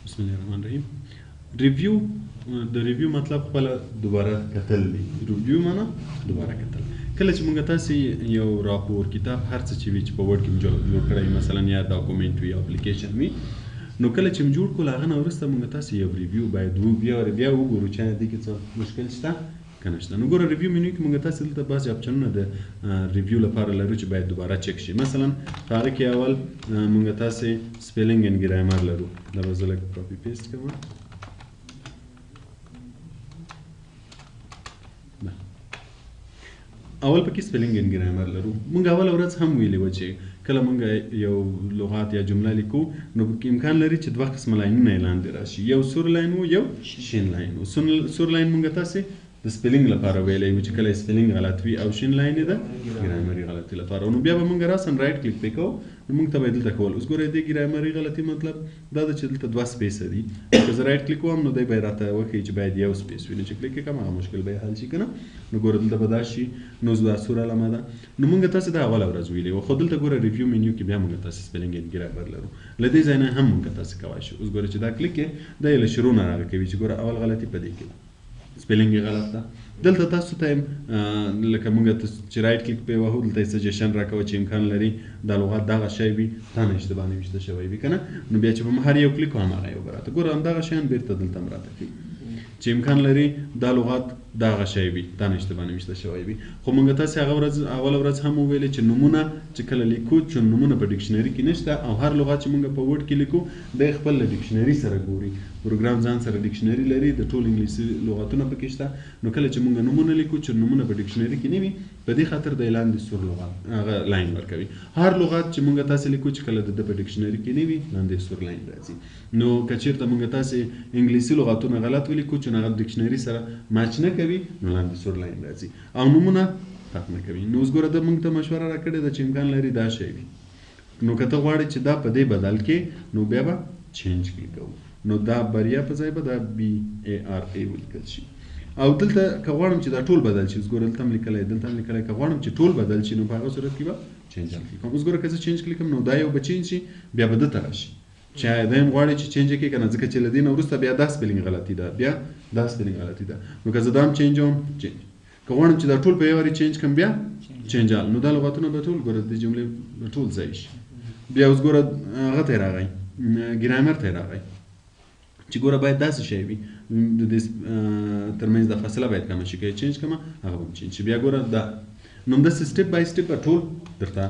بسم الله الرحمن الرحیم. ریویو د ریویو مطلب خپل دوباره کتل دی. ریویو معنا دوباره کتل. کله چې موږ تاسو یو راپور کتاب هر څه چې وی چې په ورډ کې جوړ کړی مثلا یا ډاکومنت وی اپلیکیشن وی نو کله چې جوړ کول هغه نو ورسته موږ تاسو یو ریویو باید بیا وګورو چې دې کې څه مشکل شته کنه شته. نو ګوره ریویو منیو کې موږ تاسو دلته بعض اپشنونه د ریویو لپاره لرو چې باید دوباره چک شي. مثلا هغه کې اول موږ تاسو سپیلینګ اند ګرامر لرو. دا به زه لږ کاپی پیسټ کوم. اول پکې سپیلینګ اند ګرامر لرو. موږ اول ورځ هم ویلې و چې کله موږ یو لغات یا جمله لیکو نو امکان لري چې دوه قسم لاینونه لاندې راشي، یو سور لاین او یو شین لاین. سور لاین موږ تاسو د سپیلینګ لپاره ویلې و چې کله سپیلینګ غلط وي او شین لاین ده ګرامري غلطي لپاره. نو بیا به موږ راسن رائټ کلیک وکړو نو موږ ته بدل تکول. اوس ګورئ د ګرامري غلطي مطلب دا د چې دلته دوه سپیس دي. که زه رائټ کلیک کوم نو دای به راته وکړي چې باید یو سپیس وي. نو چې کلیک کوم هغه مشکل به حل شي کنه. نو ګورئ دلته به دا شي نو زه سور علامه ده. نو موږ تاسو دا اول ورځ ویلې و خو دلته ګورئ ریویو منیو کې بیا موږ تاسو سپیلینګ اند ګرامر لرو. لدې ځای نه هم موږ تاسو کوای شو. اوس ګورئ چې دا کلیک دا له شروع نه راغلی چې ګورئ اول غلطي پدې کې سپیلینګ غلط ده. دلته تاسو ته لکه موږ چې رائټ کلیک په وهو دلته سجیشن راکوي چې امکان لري دا لغت دغه شی وي دا نه اشتباه نوشته شوی وي کنه. نو بیا چې په هر یو کلیک هم هغه یو براته ګوره هم دغه شیان بیرته دلته مراته کوي چې امکان لري دا لغت دغه شی وي دا نه اشتباه نوشته شوی وي. خو موږ تاسو هغه ورځ اول ورځ هم ویل چې نمونه چې کله لیکو چې نمونه په ډکشنری کې نشته او هر لغت چې موږ په ورډ کې لیکو د خپل ډکشنری سره ګوري. پروګرام ځان سره ډکشنری لري د ټول انګلیسي لغاتونو پکې شته. نو کله چې موږ نمونه لیکو چې نمونه په ډکشنری کې نه وي په دې خاطر د اعلان د سور لغت هغه لاین ورکوي. هر لغت چې موږ تاسو لیکو چې کله د په ډکشنری کې نه وي لاندې سور لاین راځي. نو کچیرته موږ تاسو انګلیسي لغاتونه غلط ولیکو چې هغه ډکشنری سره ماچ نه کوي نو لاندې سور لاین راځي او نمونه فرق نه کوي. نو اوس ګوره د موږ ته مشوره راکړې ده چې امکان لري دا شی وي. نو که ته غواړې چې دا په دې بدل کې نو بیا به چینج کلیک کوو. نو دا بریا په ځای به دا BARA ولیکل شي. او دلته که غواړم چې دا ټول بدل شي اوس ګوره دلته هم لیکلی دلته هم لیکلی که غواړم چې ټول بدل شي نو په هغه صورت کې به چینج کلیک کوم. اوس ګوره که زه چینج کلیک کوم نو دا یو به چینج شي بیا به دته راشي چې دا هم غواړي چې چینج کړي کنه ځکه چې له دې نه وروسته بیا دا سپیلینګ غلطي ده بیا دا سپیلینګ غلطي ده. نو که زه دا هم چینج کوم چینج که غواړم چې دا ټول په یو واري چینج کوم بیا چینج نو دا لغاتونه به ټول ګوره د جملې ټول ځای شي. بیا اوس ګوره هغه ته راغی ګرامر ته راغی چې ګوره باید داسې شی وي د دې ترمنځ د فاصله باید کمه شي که چینج کمه هغه به چینج شي. بیا ګوره دا نو همداسې سټپ بای سټپ به ټول درته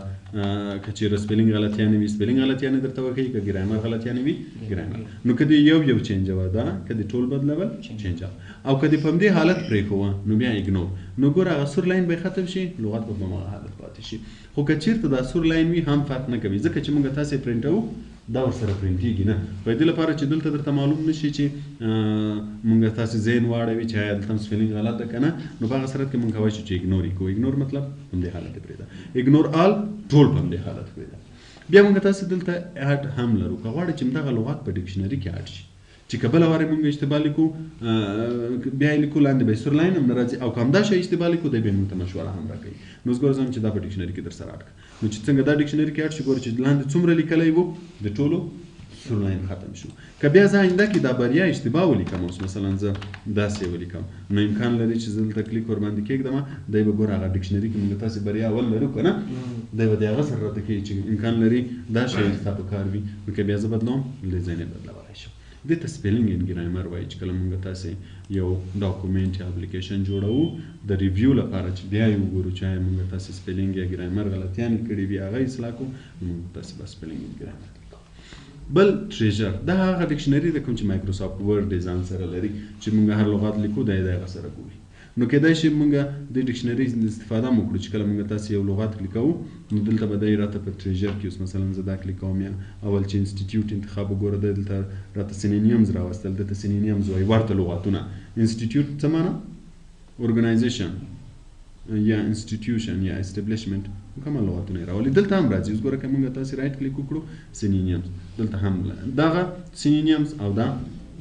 که چېرې سپیلینګ غلطیانې وي سپیلینګ غلطیانې درته وښیي که ګرامر غلطیانې وي ګرامر. نو که دې یو چینجوه دا که دې ټول بدلول چینجوه او که دې په همدې حالت پرېښوه نو بیا ایګنور. نو ګوره هغه سور لاین به ختم شي لغت به په هماغه حالت پاتې شي. خو که چېرته دا سور لاین وي هم فرق نه کوي ځکه چې موږ تاسې پرنټوو دا ورسره پرنټېږي نه. په دې لپاره چې دلته درته معلوم نه شي چې موږ تاسې ذهن واړوي چې آیا دلته هم سپیلینګ غلط ده که نه نو په هغه صورت کې موږ کولی شو چې ایګنور یې کوو. ایګنور مطلب همدې حالت یې پرېږده. ایګنور آل ټول په همدې حالت پرېږده. بیا موږ تاسې دلته اډ هم لرو که غواړئ چې همدغه لغات په ډکشنري کې اډ شي چې که بله وارې موږ اشتباه لیکو بیا یې لیکو لاندې به یې سور لاین هم نه راځي او که همدا شی اشتباه لیکو دی به موږ ته مشوره هم راکوي. نو اوس ګوره زه هم چې دا په ډکشنري کې در سره اډ کړه نو چې څنګه دا ډکشنري کې اډ شي ګوره چې لاندې څومره لیکلی وو د ټولو سور لاین ختم شو. که بیا زه آینده کې دا بریا اشتباه ولیکم اوس مثلا زه داسې ولیکم نو امکان لري چې زه دلته کلیک ورباندې کېږدم دی به ګوره هغه ډکشنري کې موږ تاسې بریا اول لرو که نه دی به د هغه سره راته کوي چې امکان لري دا شی ستا په کار وي. نو که بیا زه بدلوم له ځای نه بدلولی شم. دې ته سپیلینګ اند ګرامر وایي چې کله موږ تاسې یو ډاکومنټ یا اپلیکیشن جوړوو د ریویو لپاره چې بیا یې وګورو چې آیا موږ تاسې سپیلینګ یا ګرامر غلطیانې کړي وي هغه اصلاح کړو نو موږ تاسې به سپیلینګ اند ګرامر. بل ټریژر دا هغه ډکشنري ده کوم چې مایکروسافټ ورډ ځان سره لري چې موږ هر لغات لیکو دا یې د هغه سره ګوري. نو کېدای شي موږ د ډکشنري استفاده هم وکړو چې کله موږ تاسې یو لغات کلیکوو نو دلته به دی راته په ټریژر کې اوس مثلا زه دا کلیک کوم یا اول چې انسټیټیوټ انتخاب وګوره دی دلته راته سینونیمز راوستل دلته سینونیمز وایي ورته لغاتونه. انسټیټیوټ څه معنی ارګنایزیشن یا انسټیټیوشن یا اسټابلیشمنټ کومه لغاتونه راولي دلته هم راځي. اوس ګوره که موږ تاسې رایټ کلیک وکړو سینونیمز دلته هم دغه سینونیمز او دا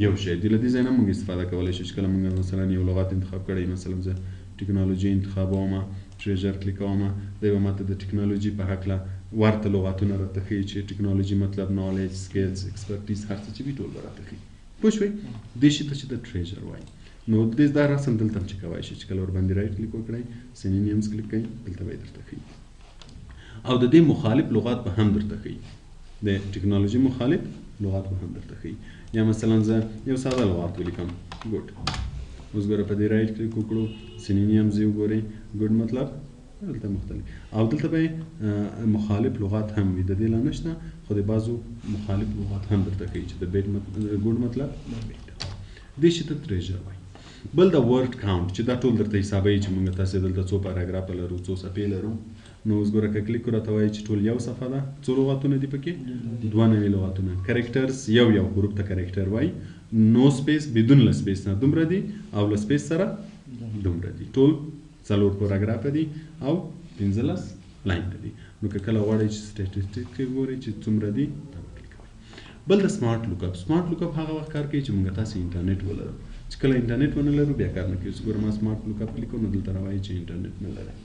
یو شی دی. له دې ځای نه موږ استفاده کولی شو چې کله موږ مثلا یو لغات انتخاب کړی مثلا زه ټکنالوژي انتخابوم ټریژر کلیکوم دی به ماته د ټکنالوژي په هکله ورته لغاتونه راته ښیي چې ټکنالوژي مطلب نالج سکلز ایکسپرټیز هر څه چې وي ټول به راته ښیي پوه شوې دې شي ته چې د ټریجر وایي نو دې دا رسم دلته هم چې کوای شي چې کله ورباندې رایټ کلیک وکړئ سینونیمز کلیک کړئ دلته به یې درته ښیي او د دې مخالف لغات به هم درته ښیي د ټکنالوژي مخالف لغات به هم درته ښیي یا مثلا زه یو ساده لغات ولیکم ګوډ اوس ګوره په دې رایټ کلیک وکړو سینونیمز یې وګورئ ګوډ مطلب دلته مختلف او دلته به مخالف لغات هم وي د دې لا نشته خو د بعضو مخالف لغات هم درته ښیي چې د ګوډ مطلب دې شي ته ټریجر وایي بل د ورډ کاونټ چې دا ټول درته حسابوي چې موږ تاسې دلته څو پاراګراف لرو څو صفحې لرو نو اوس ګوره که کلیک راته وایي چې ټول یو صفحه ده څو لغاتونه دي پکې 92 لغاتونه کرکټرز یو ګروپ ته کرکټر وایي نو سپیس بدون له سپیس نه دومره دي او له سپیس سره دومره دي ټول 4 پاراګراف دي او 15 لاین دي نو که کله غواړئ چې سټیټسټیک کې ګورئ چې څومره دي دا کلیک کوئ بل د سمارټ لوک اپ هغه وخت کار کوي چې موږ تاسې انټرنیټ ولرو چې کله انټرنیټ ونه لرو بیا کار نه کوي اوس ګوره ما سمارټ لوک اپ کلیک کوم نو دلته راوایي چې انټرنیټ نه لرئ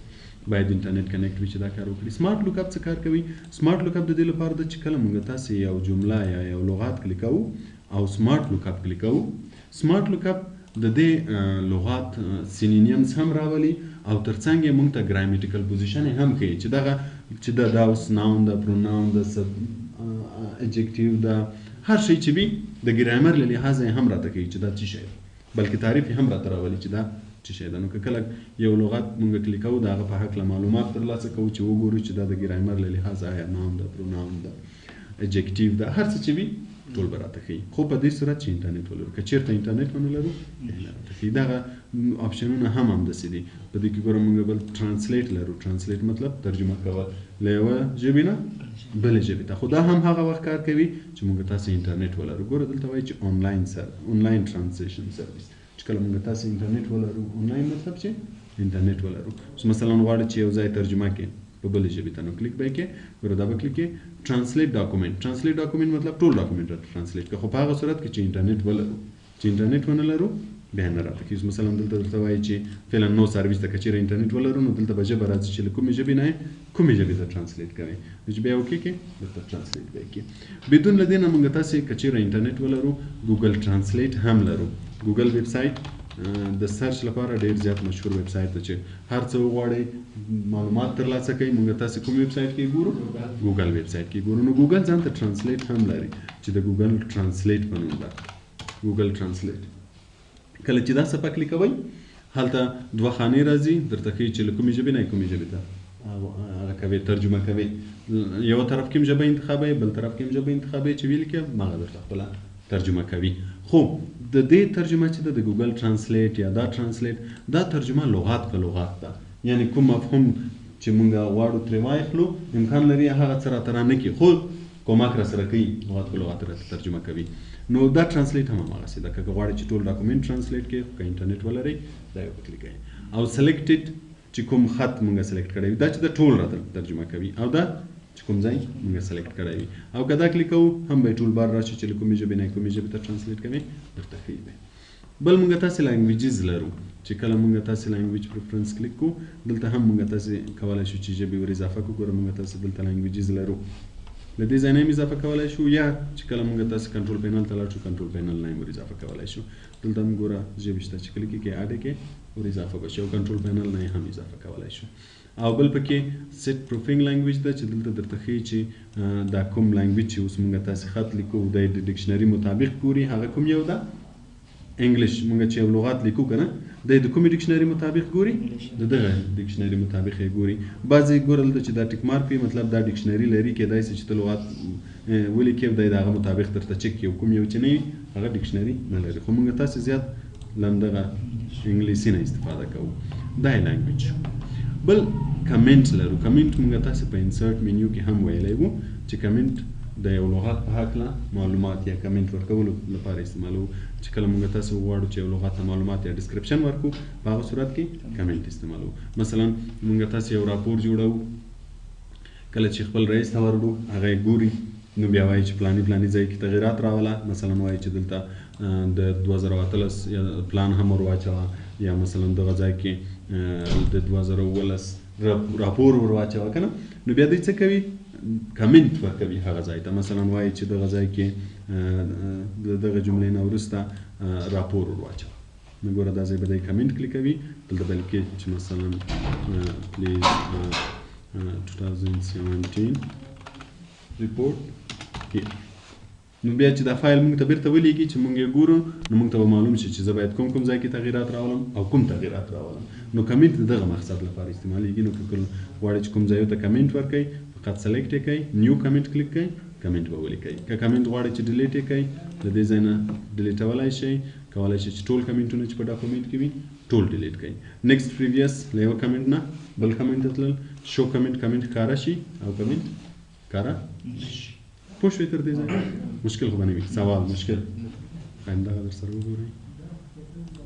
باید انټرنیټ کنیکټ وي چې دا کار وکړي سمارټ لوک اپ څه کار کوي سمارټ لوک اپ د دې لپاره ده چې کله موږ تاسې یو جمله یا یو لغات کلیکو او سمارټ لوک اپ کلیکو سمارټ لوک اپ د دې لغات سینونیمز هم راولي او ترڅنګ یې موږ ته ګرامټیکل پوزیشن هم کوي چې دغه چې دا اوس ناون ده پروناون ده اډجکټیو ده هر شی چې وي د ګرامر له لحاظه هم راته کوي چې دا څه شی ده بلکې تعریف هم راته راولي چې دا څه شی ده نو که کله یو لغت موږ کلیکو د هغه په هکله معلومات ترلاسه کوو چې وګورو چې دا د ګرامر له لحاظه آیا ناون ده پروناون ده اډجکټیو ده هر څه چې وي ټول به راته ښیي خو په دې صورت چې انټرنیټ ولرو که چېرته انټرنیټ ونه لرو نه راته ښیي دغه آپشنونه هم همداسې دي په دې کې ګوره موږ بل ټرانسلیټ لرو ټرانسلیټ مطلب ترجمه کول له یوه ژبې نه بلې ژبې ته خو دا هم هغه وخت کار کوي چې موږ تاسې انټرنیټ ولرو ګوره دلته وایي چې آنلاین ټرانسلیشن سرویس چې کله موږ تاسې انټرنیټ ولرو آنلاین مطلب چې انټرنیټ ولرو اوس مثلا غواړئ چې یو ځای ترجمه کړئ په بلې ژبې ته نو کلیک به یې کړئ ګوره دا به کلیک کړئ ټرانسلیټ ډاکومنټ مطلب ټول ډاکومنټ راته ټرانسلیټ کړه خو په هغه صورت کې چې انټرنیټ ولرو چې انټرنیټ ونه لرو بیا نه راته کېږي مثلا دلته درته وایي چې فعلا نو سرویس ته که چېرې انټرنیټ ولرو نو دلته به ژبه راځي چې له کومې ژبې نه کومې ژبې ته ټرانسلیټ کوئ نو چې بیا وکړئ کې درته ټرانسلیټ به یې کړي بدون له دې نه موږ تاسې که چېرې انټرنیټ ولرو ګوګل ټرانسلیټ هم لرو ګوګل ویب سایټ د سرچ لپاره ډیر زیات مشهور ویب سایټ دی چې هر څه وغواړئ معلومات ترلاسه کوئ موږ تاسې کوم ویب سایټ کې ګورو ګوګل ویب سایټ کې ګورو نو ګوګل ځان ته ټرانسلیټ هم لري چې د ګوګل ټرانسلیټ په نوم ده ګوګل ټرانسلیټ کله چې دا صفحه کلیکوئ هلته دوه خانې راځي درته ښیي چې له کومې ژبې نه کومې ژبې ته هغه کوي ترجمه کوي یو طرف کې هم ژبه انتخابوي بل طرف کې هم ژبه انتخابوي چې ویل کې هغه درته خپله ترجمه کوي خو د دې ترجمه چې د ګوګل ټرانسلیټ یا دا ټرانسلیټ دا ترجمه لغات په لغات ده یعنی کوم مفهوم چې موږ غواړو ترې واخلو امکان لري هغه څه راته رانه کړي خو کومک راسره کوي لغات په لغات راته ترجمه کوي نو دا ټرانسلیټ هم هماغسې ده که غواړئ چې ټول ډاکومنټ ټرانسلیټ کړئ که انټرنیټ ولرئ دا یې وکړئ کوئ او سلیکټډ چې کوم خط موږ سلیکټ کړی وي دا چې د ټول راته ترجمه کوي او دا چې کوم ځای موږ سلیکټ کړی وي او که دا کلیک کوو هم به یې ټول بار راشي چې له کومې ژبې نه کومې ژبې ته ټرانسلیټ کوي درته ښیي به بل موږ تاسې لانګویجز لرو چې کله موږ تاسې لانګویج پریفرنس کلیک کوو دلته هم موږ تاسې کولی شو چې ژبې ور اضافه کړو ګوره موږ تاسې دلته لانګویجز لرو له دې ځای نه هم اضافه کولی شو یا چې کله موږ تاسې کنټرول پینل ته لاړ شو کنټرول پینل نه هم ور اضافه کولی شو دلته هم ګوره ژبې شته چې کلیک یې کړئ اډ یې کړئ ور اضافه به شي او کنټرول پینل نه هم اضافه کولی شو او بل پکې سیټ پروفینګ لانګویج ده چې دلته درته ښیي چې دا کوم لانګویج چې اوس موږ تاسې خط لیکو د ډکشنري مطابق ګوري هغه کوم یو ده انګلیش موږ چې یو لغات لیکو که نه د کومې ډکشنري مطابق ګوري د دغه ډکشنري مطابق یې ګوري بعضې ګوره دلته چې دا ټیک مارک وي مطلب دا ډکشنري لري کیدای شي چې ته لغات ولیکې او دی د هغه مطابق درته چک کړي او کوم یو چې نه وي هغه ډکشنري نه لري خو موږ تاسې زیات له همدغه انګلیسي نه استفاده کوو دا یې لانګویج بل کمنټ لرو کمنټ موږ تاسې په انسرټ منیو کې هم ویلی وو چې کمنټ د یو لغات په هکله معلومات یا کمنټ ورکولو لپاره استعمالوو چې کله موږ تاسې وغواړو چې یو لغات ته معلومات یا ډسکرپشن ورکړو په هغه صورت کې کمنټ استعمالوو مثلا موږ تاسې یو راپور جوړوو کله چې خپل رئیس ته ورکړو هغه یې ګوري نو بیا وایي چې پلاني ځای کې تغیرات راوله مثلا وایي چې دلته د 2018 یا پلان هم ور واچوه یا مثلا دغه ځای کې د 2019 راپور ور واچوه که نه نو بیا دوی څه کوي کمنټ ورکوي هغه ځای ته، مثلا وایي چې دغه ځای کې د دغه جملې نه وروسته راپور ور واچوه. نو ګوره دا ځای به دی کمنټ کلیکوي، دلته به لیکي چې مثلا پلیز 2017 report here. نو بیا چې دا فایل موږ ته بیرته ولیږي چې موږ یې ګورو، نو موږ ته به معلوم شي چې زه باید کوم ځای کې تغییرات راولم او کوم تغییرات راولم. نو کمنټ د دغه مقصد لپاره استعمالیږي. نو که غواړئ چې کوم ځای ته کمنټ ورکړئ، فقط سلیکټ یې کړئ، نیو کمنټ کلیک کړئ، کمنټ به ولیکئ. که کمنټ غواړئ چې ډیلیټ یې کړئ، د دې ځای نه ډیلیټولی شئ. کولی شئ چې ټول کمنټونه چې په ډاکومنټ کې وي ټول ډیلیټ کړئ. نیکسټ پریویس له یوه کمنټ نه بل کمنټ ته تلل، شو کمنټ ښکاره شي او کمنټ ښکاره پوه شوئ تر دې ځایه؟ مشکل خو به نه وي. سوال مشکل همدغه در سره وګورئ.